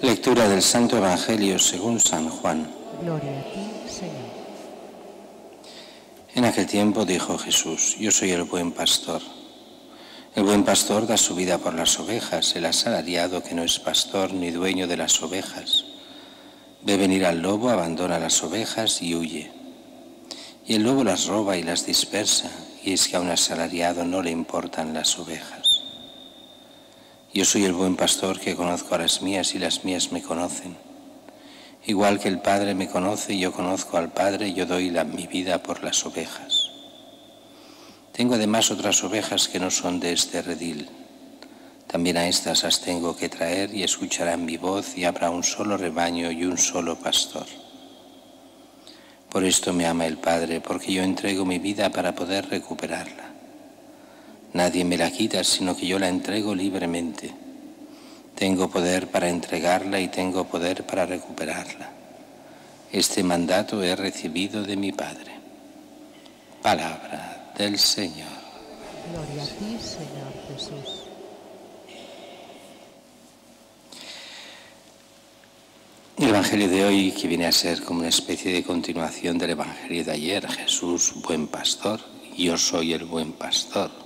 Lectura del Santo Evangelio según San Juan. Gloria a ti, Señor. En aquel tiempo dijo Jesús: Yo soy el buen pastor. El buen pastor da su vida por las ovejas. El asalariado, que no es pastor ni dueño de las ovejas, ve venir al lobo, abandona las ovejas y huye. Y el lobo las roba y las dispersa, y es que a un asalariado no le importan las ovejas. Yo soy el buen pastor que conozco a las mías y las mías me conocen. Igual que el Padre me conoce y yo conozco al Padre, yo doy mi vida por las ovejas. Tengo además otras ovejas que no son de este redil. También a estas las tengo que traer y escucharán mi voz y habrá un solo rebaño y un solo pastor. Por esto me ama el Padre, porque yo entrego mi vida para poder recuperarla. Nadie me la quita, sino que yo la entrego libremente. Tengo poder para entregarla y tengo poder para recuperarla. Este mandato he recibido de mi Padre. Palabra del Señor. Gloria a ti, Señor Jesús. El Evangelio de hoy, que viene a ser como una especie de continuación del Evangelio de ayer: Jesús, buen pastor, yo soy el buen pastor.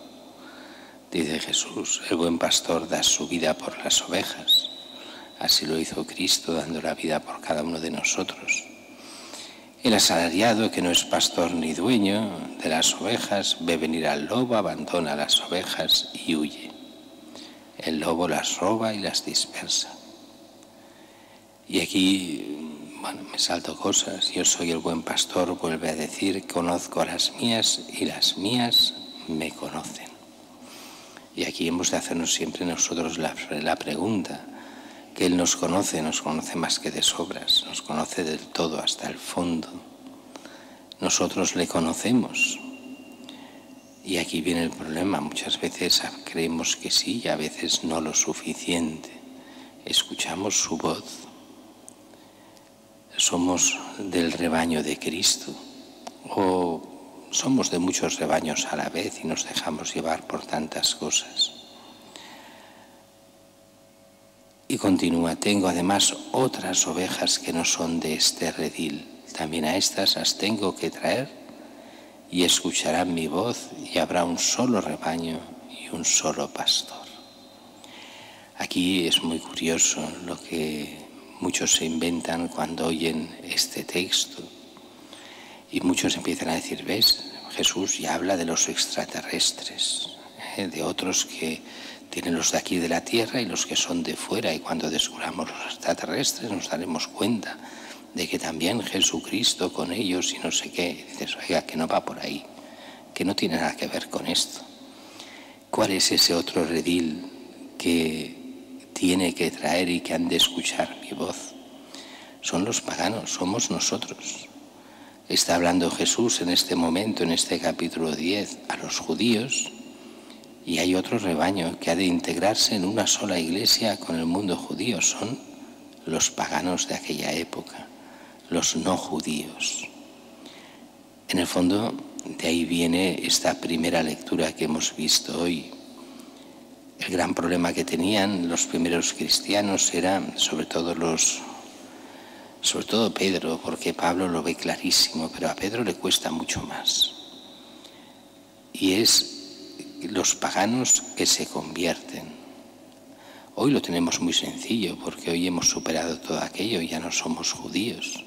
Dice Jesús: el buen pastor da su vida por las ovejas. Así lo hizo Cristo, dando la vida por cada uno de nosotros. El asalariado, que no es pastor ni dueño de las ovejas, ve venir al lobo, abandona las ovejas y huye. El lobo las roba y las dispersa. Y aquí, me salto cosas. Yo soy el buen pastor, vuelve a decir: conozco a las mías y las mías me conocen. Y aquí hemos de hacernos siempre nosotros la pregunta, que Él nos conoce más que de sobras, nos conoce del todo hasta el fondo. Nosotros le conocemos. Y aquí viene el problema: muchas veces creemos que sí y a veces no lo suficiente. Escuchamos su voz. Somos del rebaño de Cristo o somos de muchos rebaños a la vez y nos dejamos llevar por tantas cosas. Y continúa: tengo además otras ovejas que no son de este redil. También a estas las tengo que traer y escucharán mi voz y habrá un solo rebaño y un solo pastor. Aquí es muy curioso lo que muchos se inventan cuando oyen este texto. Y muchos empiezan a decir: ¿ves? Jesús ya habla de los extraterrestres, de otros que tienen los de aquí de la tierra y los que son de fuera. Y cuando descubramos los extraterrestres nos daremos cuenta de que también Jesucristo con ellos y no sé qué. Y dices: oiga, que no va por ahí, que no tiene nada que ver con esto. ¿Cuál es ese otro redil que tiene que traer y que han de escuchar mi voz? Son los paganos, somos nosotros. Está hablando Jesús en este momento, en este capítulo 10, a los judíos, y hay otro rebaño que ha de integrarse en una sola iglesia con el mundo judío. Son los paganos de aquella época, los no judíos. En el fondo, de ahí viene esta primera lectura que hemos visto hoy. El gran problema que tenían los primeros cristianos era sobre todo Pedro, porque Pablo lo ve clarísimo, pero a Pedro le cuesta mucho más. Y es los paganos que se convierten. Hoy lo tenemos muy sencillo, porque hoy hemos superado todo aquello y ya no somos judíos.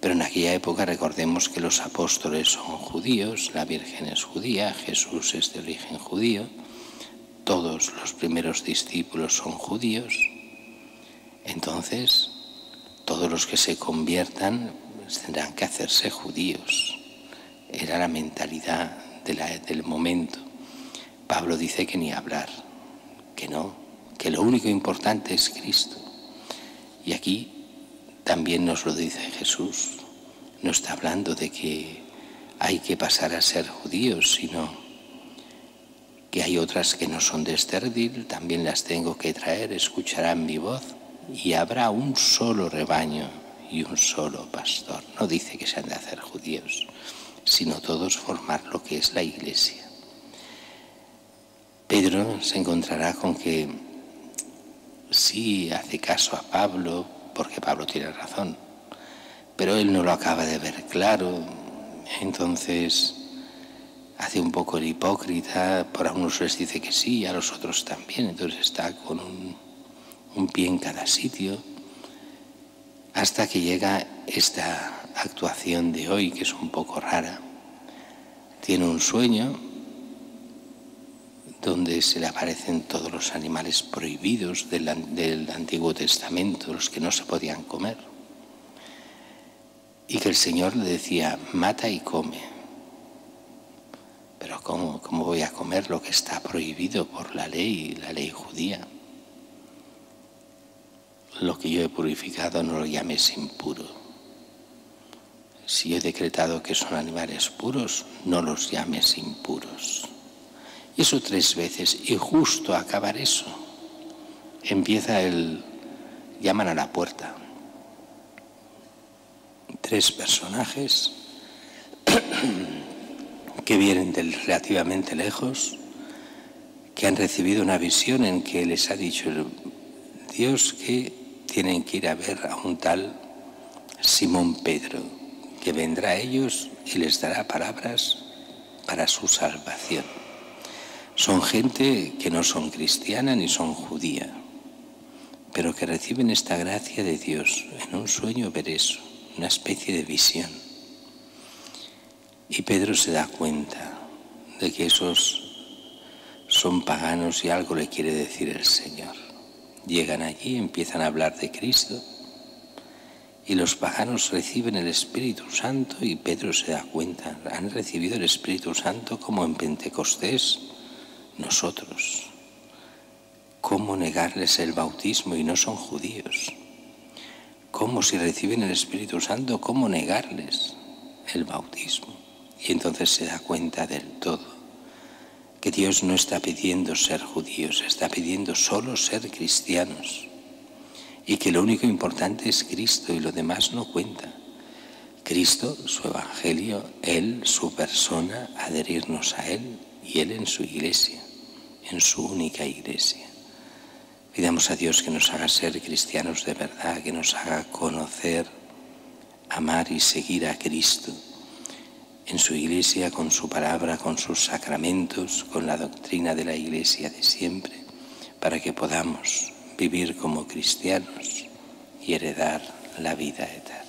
Pero en aquella época recordemos que los apóstoles son judíos, la Virgen es judía, Jesús es de origen judío, todos los primeros discípulos son judíos. Entonces, todos los que se conviertan tendrán que hacerse judíos. Era la mentalidad del momento. Pablo dice que ni hablar, que no, que lo único importante es Cristo. Y aquí también nos lo dice Jesús. No está hablando de que hay que pasar a ser judíos, sino que hay otras que no son de este redil, también las tengo que traer, escucharán mi voz y habrá un solo rebaño y un solo pastor. No dice que se han de hacer judíos, sino todos formar lo que es la iglesia. Pedro se encontrará con que sí, hace caso a Pablo, porque Pablo tiene razón, pero él no lo acaba de ver claro, entonces hace un poco el hipócrita, por a unos les dice que sí y a los otros también, entonces está con un pie en cada sitio, hasta que llega esta actuación de hoy, que es un poco rara. Tiene un sueño donde se le aparecen todos los animales prohibidos del Antiguo Testamento, los que no se podían comer, y que el Señor le decía, mata y come. Pero ¿cómo voy a comer lo que está prohibido por la ley judía? Lo que yo he purificado no lo llames impuro. Si he decretado que son animales puros, no los llames impuros. Y eso 3 veces, y justo a acabar eso, empieza llaman a la puerta. 3 personajes que vienen relativamente lejos, que han recibido una visión en que les ha dicho Dios que tienen que ir a ver a un tal Simón Pedro, que vendrá a ellos y les dará palabras para su salvación. Son gente que no son cristiana ni son judía, pero que reciben esta gracia de Dios. En un sueño ver eso, una especie de visión. Y Pedro se da cuenta de que esos son paganos y algo le quiere decir el Señor. Llegan allí, empiezan a hablar de Cristo y los paganos reciben el Espíritu Santo y Pedro se da cuenta, han recibido el Espíritu Santo como en Pentecostés nosotros. ¿Cómo negarles el bautismo y no son judíos? ¿Cómo si reciben el Espíritu Santo, cómo negarles el bautismo? Y entonces se da cuenta del todo, que Dios no está pidiendo ser judíos, está pidiendo solo ser cristianos. Y que lo único importante es Cristo y lo demás no cuenta. Cristo, su evangelio, Él, su persona, adherirnos a Él y Él en su iglesia, en su única iglesia. Pidamos a Dios que nos haga ser cristianos de verdad, que nos haga conocer, amar y seguir a Cristo en su iglesia, con su palabra, con sus sacramentos, con la doctrina de la iglesia de siempre, para que podamos vivir como cristianos y heredar la vida eterna.